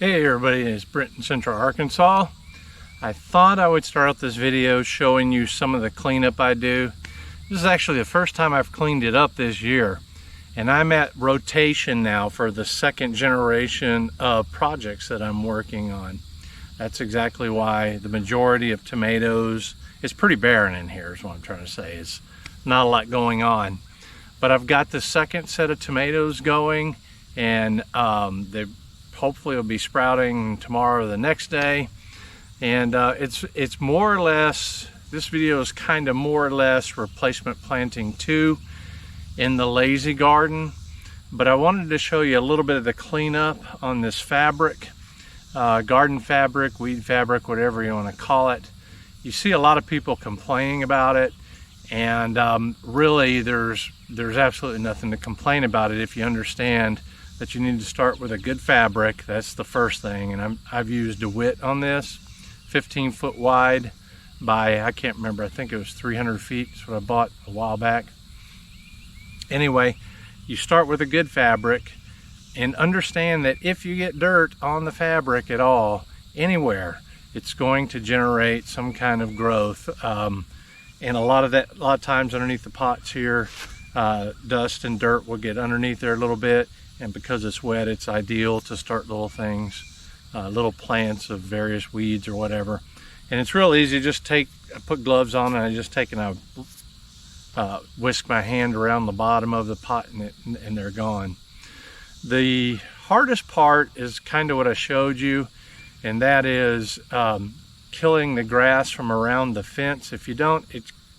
Hey everybody, it's Brent in Central Arkansas. I thought I would start out this video showing you some of the cleanup I do. This is actually the first time I've cleaned it up this year, and I'm at rotation now for the second generation of projects that I'm working on. That's exactly why the majority of tomatoes, it's pretty barren in here is what I'm trying to say. It's not a lot going on. But I've got the second set of tomatoes going, and they hopefully will be sprouting tomorrow or the next day. And it's more or less, this video is kind of more or less replacement planting 2 in the lazy garden. But I wanted to show you a little bit of the cleanup on this fabric, garden fabric, weed fabric, whatever you want to call it. You see a lot of people complaining about it, and really there's absolutely nothing to complain about it if you understand that you need to start with a good fabric. That's the first thing. And I've used DeWitt on this, 15 foot wide by, I can't remember, I think it was 300 feet. That's what I bought a while back. Anyway, you start with a good fabric and understand that if you get dirt on the fabric at all, anywhere, it's going to generate some kind of growth. And a lot of times underneath the pots here, dust and dirt will get underneath there a little bit. And because it's wet, it's ideal to start little things, little plants of various weeds or whatever. And it's real easy. Just I put gloves on, and I just take and I whisk my hand around the bottom of the pot, and they're gone. The hardest part is kind of what I showed you, and that is killing the grass from around the fence. If you don't,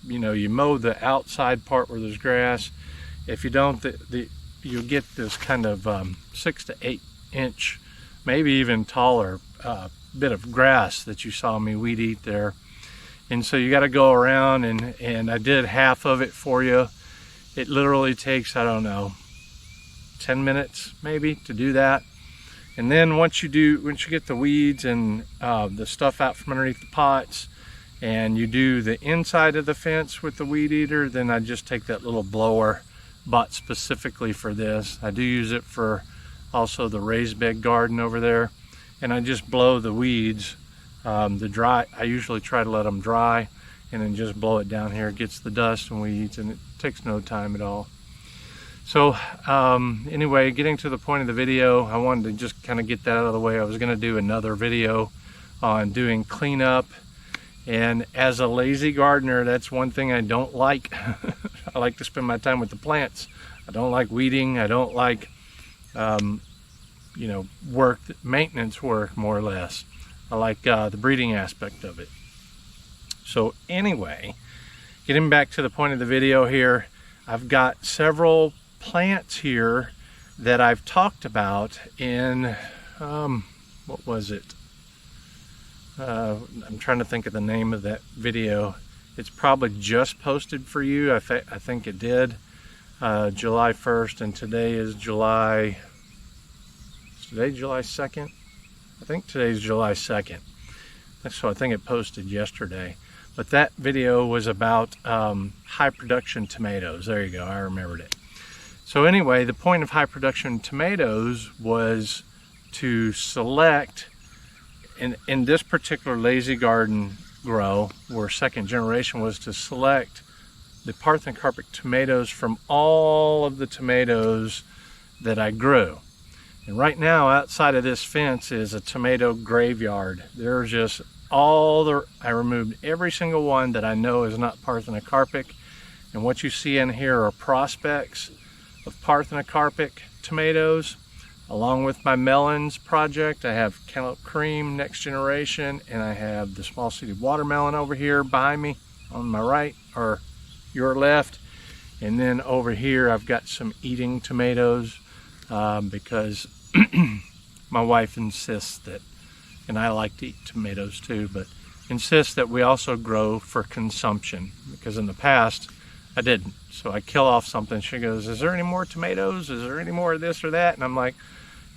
you mow the outside part where there's grass. If you don't, you'll get this kind of 6 to 8 inch, maybe even taller bit of grass that you saw me weed eat there. And so you got to go around, and I did half of it for you. It literally takes, I don't know, 10 minutes maybe to do that. And then once you get the weeds and the stuff out from underneath the pots, and you do the inside of the fence with the weed eater, then I just take that little blower bought specifically for this. I do use it for also the raised bed garden over there, and I just blow the weeds. I usually try to let them dry and then just blow it down here. It gets the dust and weeds, and it takes no time at all. So anyway, getting to the point of the video, I wanted to just kind of get that out of the way. I was going to do another video on doing cleanup, and as a lazy gardener, that's one thing I don't like. I like to spend my time with the plants. I don't like weeding. I don't like, maintenance work, more or less. I like the breeding aspect of it. So anyway, getting back to the point of the video here, I've got several plants here that I've talked about in, what was it? I'm trying to think of the name of that video. It's probably just posted for you. I think it did. July 1st, and today is July 2nd? I think today's July 2nd. So I think it posted yesterday. But that video was about high production tomatoes. There you go, I remembered it. So anyway, the point of high production tomatoes was to select, in this particular lazy garden grow, where second generation, was to select the Parthenocarpic tomatoes from all of the tomatoes that I grew. And right now outside of this fence is a tomato graveyard. There's just I removed every single one that I know is not Parthenocarpic, and what you see in here are prospects of Parthenocarpic tomatoes. Along with my melons project, I have Cantaloupe Cream Next Generation, and I have the small seeded watermelon over here behind me on my right, or your left. And then over here I've got some eating tomatoes because my wife insists that, and I like to eat tomatoes too, but insists that we also grow for consumption, because in the past I didn't. So I kill off something, she goes, "Is there any more tomatoes? Is there any more of this or that?" And I'm like,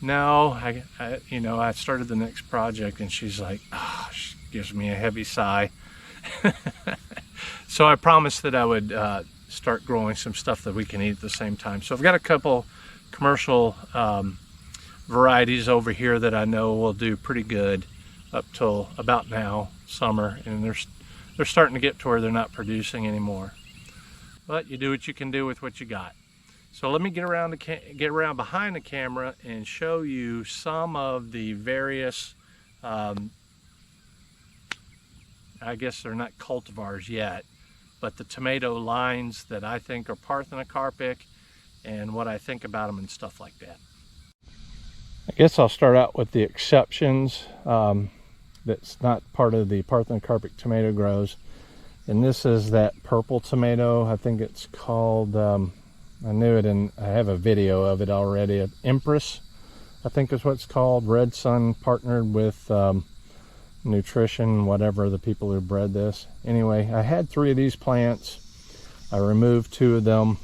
"No, I started the next project," and she's like, oh, she gives me a heavy sigh. So I promised that I would start growing some stuff that we can eat at the same time. So I've got a couple commercial varieties over here that I know will do pretty good up till about now, summer, and they're starting to get to where they're not producing anymore. But you do what you can do with what you got. So let me get around behind the camera and show you some of the various, I guess they're not cultivars yet, but the tomato lines that I think are parthenocarpic and what I think about them and stuff like that. I guess I'll start out with the exceptions. That's not part of the parthenocarpic tomato grows. And this is that purple tomato. I think it's called, I knew it, and I have a video of it already. Empress, I think is what it's called. Red Sun partnered with Nutrition, whatever, the people who bred this. Anyway, I had 3 of these plants. I removed 2 of them.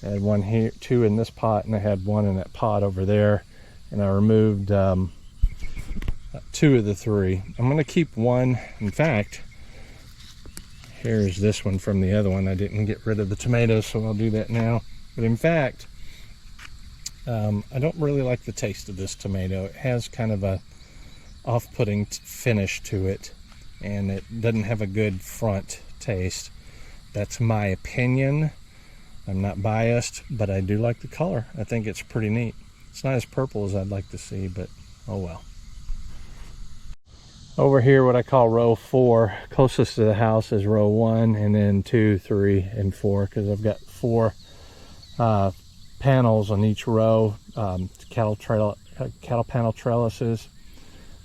I had 1 here, 2 in this pot, and I had 1 in that pot over there. And I removed 2 of the 3. I'm going to keep 1. In fact, here's this one from the other one. I didn't get rid of the tomatoes, so I'll do that now. But in fact, I don't really like the taste of this tomato. It has kind of a off-putting finish to it, and it doesn't have a good front taste. That's my opinion. I'm not biased, but I do like the color. I think it's pretty neat. It's not as purple as I'd like to see, but oh well. Over here, what I call row 4, closest to the house is row 1, and then 2, 3, and 4, because I've got 4 panels on each row, cattle panel trellises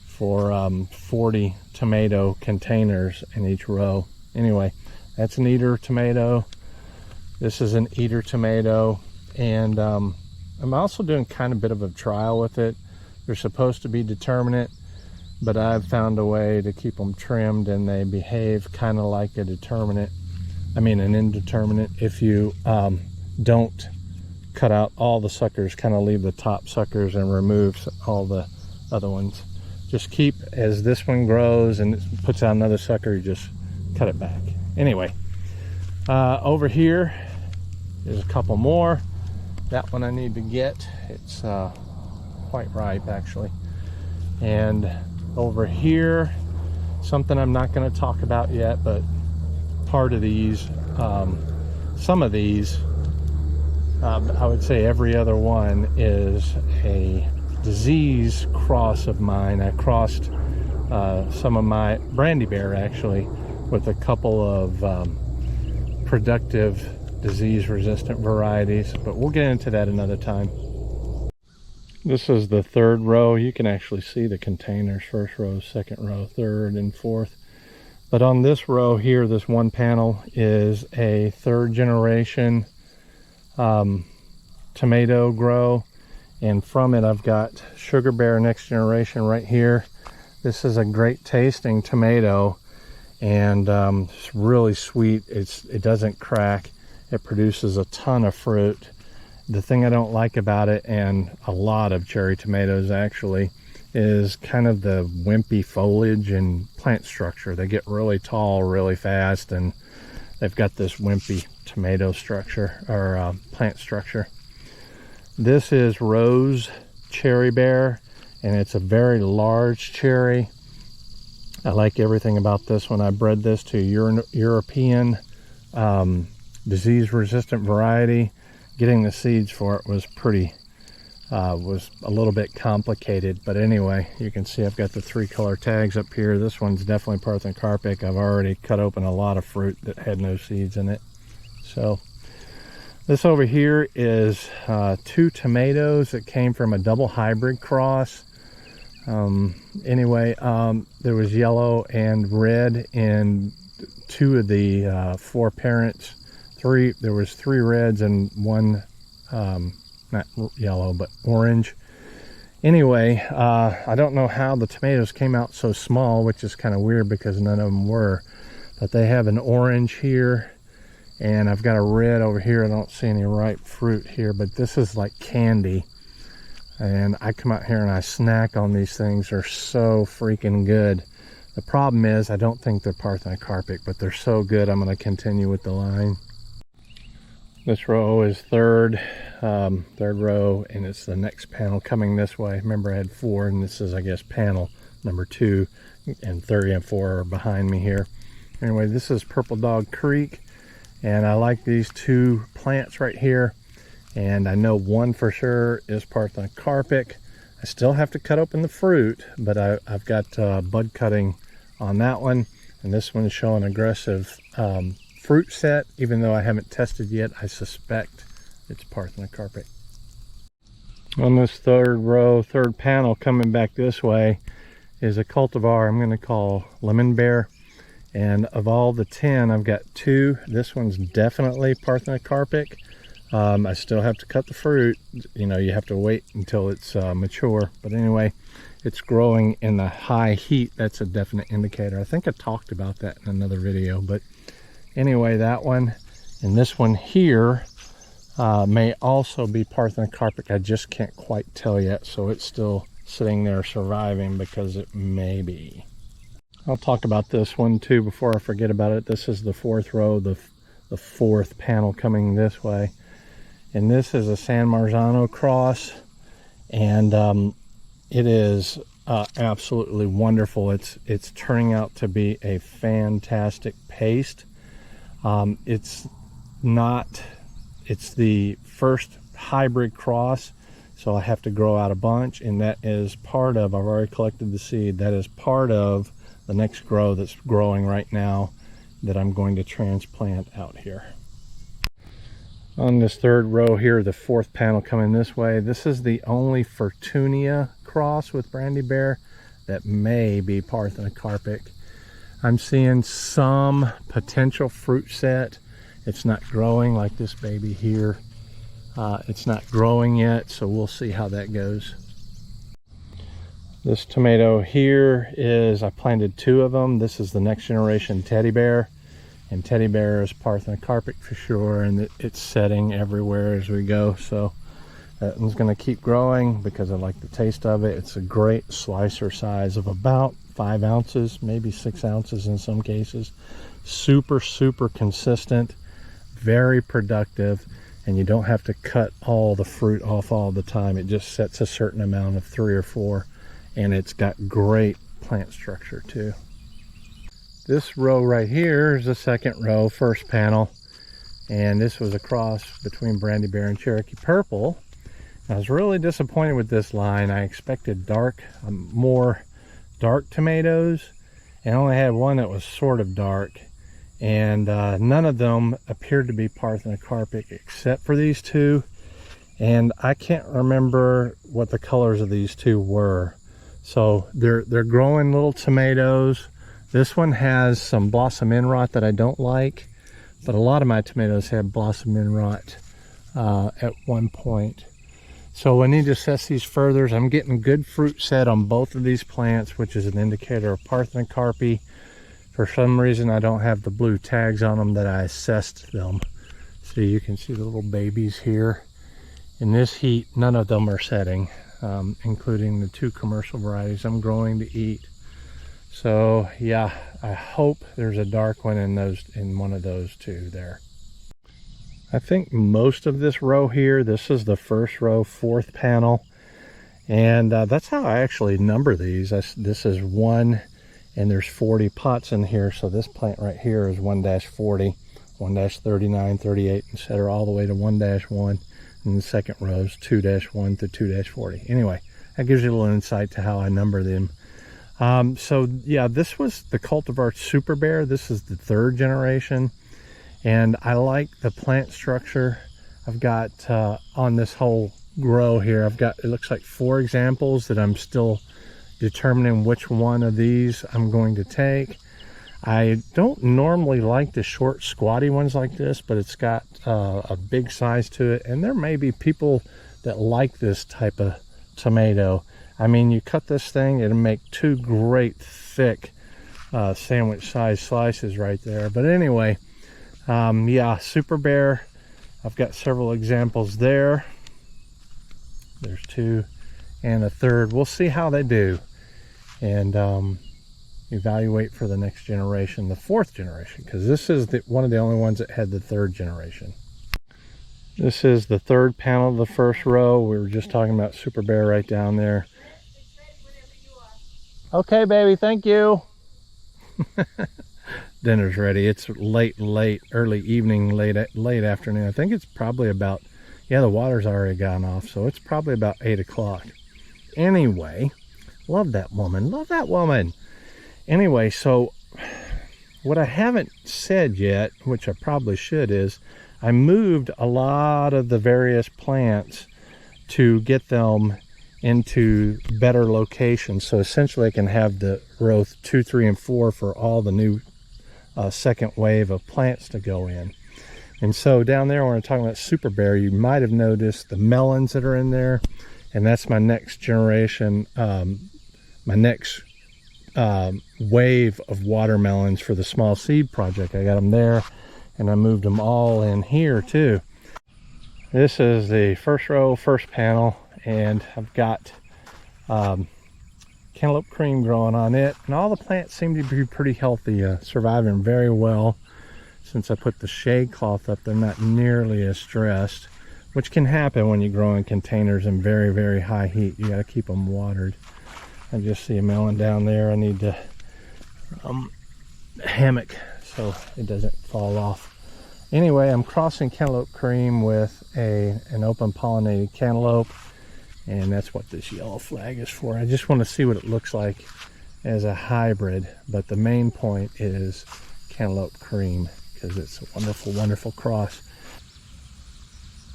for 40 tomato containers in each row. Anyway, that's an eater tomato. This is an eater tomato, and I'm also doing kind of a bit of a trial with it. They're supposed to be determinate, but I've found a way to keep them trimmed, and they behave kind of like a determinate. I mean, an indeterminate. If you don't cut out all the suckers, kind of leave the top suckers and remove all the other ones. Just keep, as this one grows and it puts out another sucker, you just cut it back. Anyway, over here there's a couple more. That one I need to get. It's quite ripe actually. And over here, something I'm not going to talk about yet, but part of these, some of these, I would say every other one is a disease cross of mine. I crossed some of my Brandy Bear actually with a couple of productive disease resistant varieties, but we'll get into that another time. This is the 3rd row. You can actually see the containers, 1st row, 2nd row, 3rd and 4th. But on this row here, this one panel is a 3rd generation tomato grow, and from it I've got Sugar Bear Next Generation right here. This is a great tasting tomato, and it's really sweet. It doesn't crack. It produces a ton of fruit. The thing I don't like about it, and a lot of cherry tomatoes actually, is kind of the wimpy foliage and plant structure. They get really tall really fast, and they've got this wimpy tomato structure, or plant structure. This is Rose Cherry Bear, and it's a very large cherry. I like everything about this one. I bred this to European disease resistant variety. Getting the seeds for it was was a little bit complicated, but anyway, you can see I've got the 3 color tags up here. This one's definitely Parthenocarpic. I've already cut open a lot of fruit that had no seeds in it. So this over here is 2 tomatoes that came from a double hybrid cross. Anyway, there was yellow and red in 2 of the 4 parents. There was 3 reds and 1 not yellow but orange. Anyway, I don't know how the tomatoes came out so small, which is kind of weird because none of them were, but they have an orange here, and I've got a red over here. I don't see any ripe fruit here, but this is like candy, and I come out here and I snack on these things. They're so freaking good. The problem is I don't think they're Parthenocarpic, but they're so good I'm going to continue with the line. This row is third row, and it's the next panel coming this way. Remember I had 4, and this is, I guess, panel number 2, and 3 and 4 are behind me here. Anyway, this is Purple Dog Creek, and I like these 2 plants right here, and I know one for sure is Parthenocarpic. I still have to cut open the fruit, but I've got bud cutting on that one, and this one's showing aggressive fruit set. Even though I haven't tested yet, I suspect it's Parthenocarpic. On this third row, third panel coming back this way is a cultivar I'm going to call Lemon Bear. And of all the 10, I've got 2. This one's definitely Parthenocarpic. I still have to cut the fruit. You know, you have to wait until it's mature. But anyway, it's growing in the high heat. That's a definite indicator. I think I talked about that in another video. But anyway, that one and this one here may also be Parthenocarpic. I just can't quite tell yet. So it's still sitting there surviving because it may be. I'll talk about this one too before I forget about it. This is the 4th row, the 4th panel coming this way. And this is a San Marzano cross, and it is absolutely wonderful. It's turning out to be a fantastic paste. It's the first hybrid cross, so I have to grow out a bunch, and that is part of, I've already collected the seed, that is part of the next grow that's growing right now that I'm going to transplant out here. On this 3rd row here, the 4th panel coming this way, this is the only Fortunia cross with Brandy Bear that may be Parthenocarpic. I'm seeing some potential fruit set. It's not growing like this baby here. It's not growing yet, so we'll see how that goes. This tomato here is, I planted 2 of them. This is the next generation Teddy Bear, and Teddy Bear is Parthenocarpic for sure, and it's setting everywhere as we go. So that one's going to keep growing because I like the taste of it. It's a great slicer size of about 5 ounces, maybe 6 ounces in some cases. Super consistent, very productive, and you don't have to cut all the fruit off all the time. It just sets a certain amount of 3 or 4. And it's got great plant structure too. This row right here is the 2nd row, 1st panel, and this was a cross between Brandy Bear and Cherokee Purple. I was really disappointed with this line. I expected more dark tomatoes, and I only had one that was sort of dark, and none of them appeared to be Parthenocarpic except for these 2, and I can't remember what the colors of these 2 were. So they're growing little tomatoes. This one has some blossom end rot that I don't like, but a lot of my tomatoes have blossom end rot at one point. So I need to assess these further. I'm getting good fruit set on both of these plants, which is an indicator of Parthenocarpy. For some reason, I don't have the blue tags on them that I assessed them. So you can see the little babies here. In this heat, none of them are setting. Including the 2 commercial varieties I'm growing to eat. So yeah, I hope there's a dark one in one of those 2 there. I think most of this row here, this is the 1st row, 4th panel, and that's how I actually number these. This is 1, and there's 40 pots in here, so this plant right here is 1-40, 1-39, 38, etc., all the way to 1-1. And the 2nd row is 2-1 to 2-40. Anyway, that gives you a little insight to how I number them. So yeah, this was the cultivar Super Bear. This is the 3rd generation, and I like the plant structure. I've got on this whole grow here, I've got, it looks like 4 examples that I'm still determining which one of these I'm going to take. I don't normally like the short squatty ones like this, but it's got a big size to it, and there may be people that like this type of tomato. I mean, you cut this thing, it'll make 2 great thick sandwich size slices right there. But anyway, yeah, Super Bear, I've got several examples there. There's 2 and a 3rd. We'll see how they do, and evaluate for the next generation, the 4th generation, because this is one of the only ones that had the 3rd generation. This is the third panel of the first row. We were just talking about Super Bear right down there. Okay, baby, thank you. Dinner's ready. It's late, early evening, late afternoon. I think it's probably about, yeah, the water's already gone off, so it's probably about 8 o'clock. Anyway, love that woman, love that woman. Anyway, so what I haven't said yet, which I probably should, is I moved a lot of the various plants to get them into better locations. So essentially I can have the row 2, 3, and 4 for all the new second wave of plants to go in. And so down there when we're talking about Super Bear, you might have noticed the melons that are in there, and that's my next generation, my next wave of watermelons for the small seed project. I got them there, and I moved them all in here too. This is the first row, first panel, and I've got cantaloupe cream growing on it, and all the plants seem to be pretty healthy, surviving very well. Since I put the shade cloth up, they're not nearly as stressed, which can happen when you grow in containers in very, very high heat. You got to keep them watered. I just see a melon down there. I need to hammock so it doesn't fall off. Anyway, I'm crossing cantaloupe cream with an open pollinated cantaloupe, and that's what this yellow flag is for. I just want to see what it looks like as a hybrid, but the main point is cantaloupe cream because it's a wonderful, wonderful cross.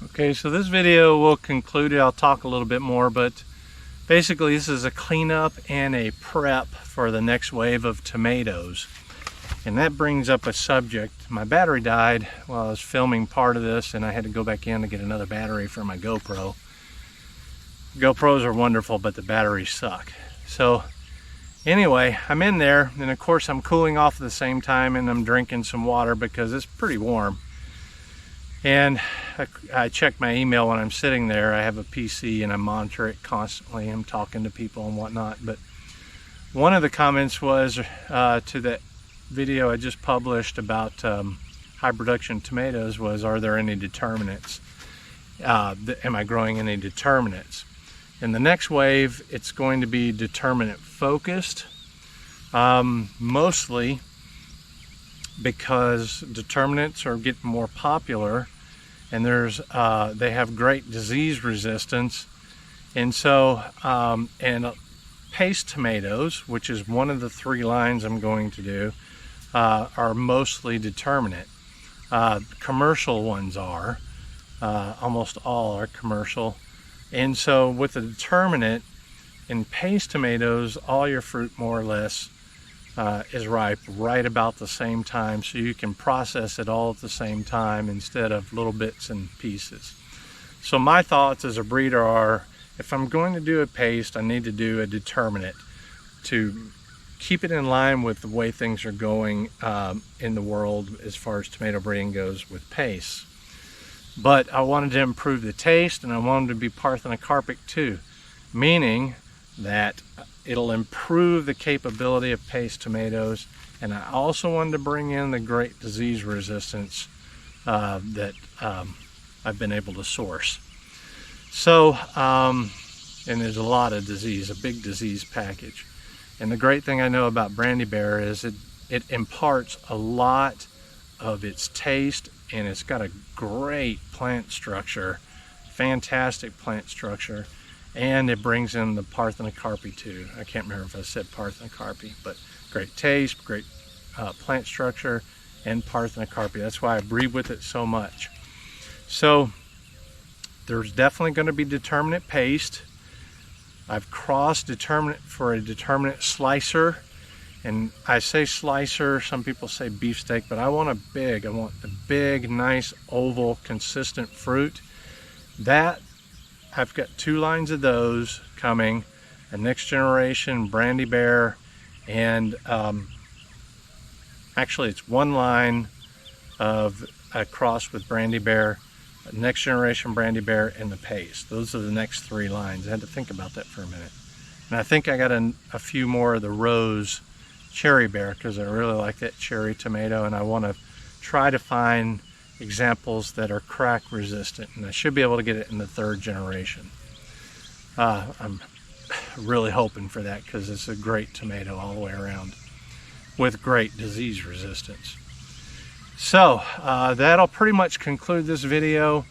Okay, so this video will conclude it. I'll talk a little bit more, but basically this is a cleanup and a prep for the next wave of tomatoes. And that brings up a subject. My battery died while I was filming part of this, and I had to go back in to get another battery for my GoPro. GoPros are wonderful, but the batteries suck. So anyway, I'm in there, and of course I'm cooling off at the same time, and I'm drinking some water because it's pretty warm. And I check my email when I'm sitting there. I have a PC and I monitor it constantly. I'm talking to people and whatnot. But one of the comments was to that video I just published about high production tomatoes was, are there any determinants? Am I growing any determinants? In the next wave, it's going to be determinant focused, mostly because determinants are getting more popular, and they have great disease resistance. And so and paste tomatoes, which is one of the 3 lines I'm going to do, are mostly determinate. Commercial ones are, almost all are commercial. And so with the determinate in paste tomatoes, all your fruit more or less is ripe right about the same time, so you can process it all at the same time instead of little bits and pieces. So my thoughts as a breeder are, if I'm going to do a paste, I need to do a determinate to keep it in line with the way things are going in the world as far as tomato breeding goes with paste. But I wanted to improve the taste, and I wanted to be parthenocarpic too, meaning that it'll improve the capability of paste tomatoes, and I also wanted to bring in the great disease resistance that I've been able to source. So, and there's a lot of disease, a big disease package. And the great thing I know about Brandy Bear is it imparts a lot of its taste, and it's got a great plant structure, fantastic plant structure, and it brings in the Parthenocarpic too. I can't remember if I said Parthenocarpic, but great taste, great plant structure, and Parthenocarpic. That's why I breed with it so much. So there's definitely going to be determinate paste. I've crossed determinate for a determinate slicer, and I say slicer, some people say beefsteak, but I want a big, nice, oval, consistent fruit. That, I've got 2 lines of those coming, a next generation Brandy Bear, and actually it's 1 line of a cross with Brandy Bear, next generation Brandy Bear, and the paste. Those are the next 3 lines. I had to think about that for a minute. And I think I got a few more of the Rose Cherry Bear because I really like that cherry tomato, and I want to try to find examples that are crack resistant, and I should be able to get it in the 3rd generation. I'm really hoping for that because it's a great tomato all the way around with great disease resistance. So that'll pretty much conclude this video.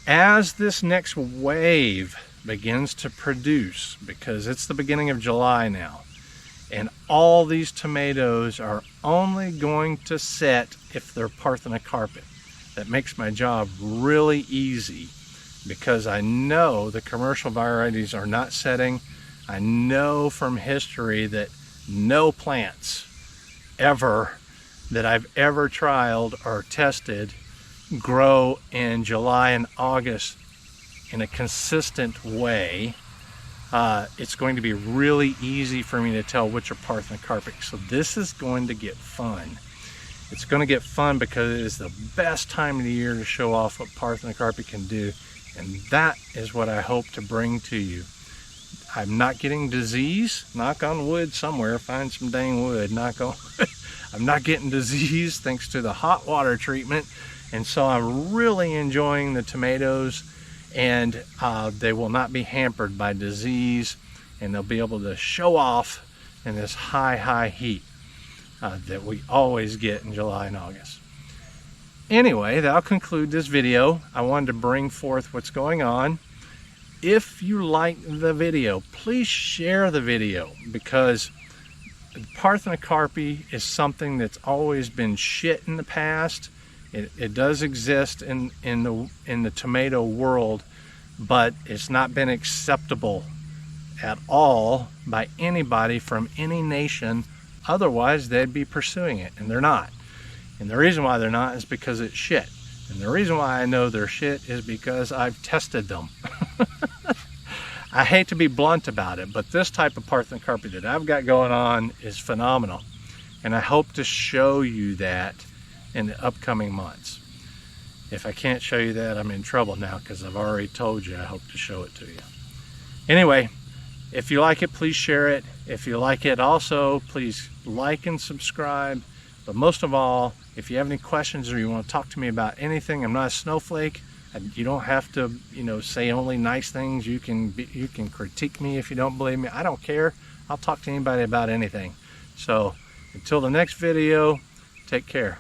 As this next wave begins to produce, because it's the beginning of July now, and all these tomatoes are only going to set if they're parthenocarpic. That makes my job really easy because I know the commercial varieties are not setting. I know from history that no plants ever that I've ever trialed or tested grow in July and August in a consistent way. It's going to be really easy for me to tell which are parthenocarpic. So this is going to get fun. It's going to get fun because it is the best time of the year to show off what parthenocarpic can do. And that is what I hope to bring to you. I'm not getting disease. Knock on wood somewhere. Find some dang wood. Knock on. I'm not getting disease thanks to the hot water treatment. And so I'm really enjoying the tomatoes, and they will not be hampered by disease, and they'll be able to show off in this high heat that we always get in July and August. Anyway, that'll conclude this video. I wanted to bring forth what's going on. If you like the video, please share the video, because parthenocarpy is something that's always been shit in the past. It does exist in the tomato world, but it's not been acceptable at all by anybody from any nation. Otherwise, they'd be pursuing it, and they're not. And the reason why they're not is because it's shit. And the reason why I know they're shit is because I've tested them. I hate to be blunt about it, but this type of parthenocarpy that I've got going on is phenomenal. And I hope to show you that in the upcoming months. If I can't show you that, I'm in trouble now because I've already told you I hope to show it to you. Anyway, if you like it, please share it. If you like it also, please like and subscribe. But most of all, if you have any questions or you want to talk to me about anything, I'm not a snowflake. You don't have to, say only nice things. You can critique me if you don't believe me. I don't care. I'll talk to anybody about anything. So until the next video, take care.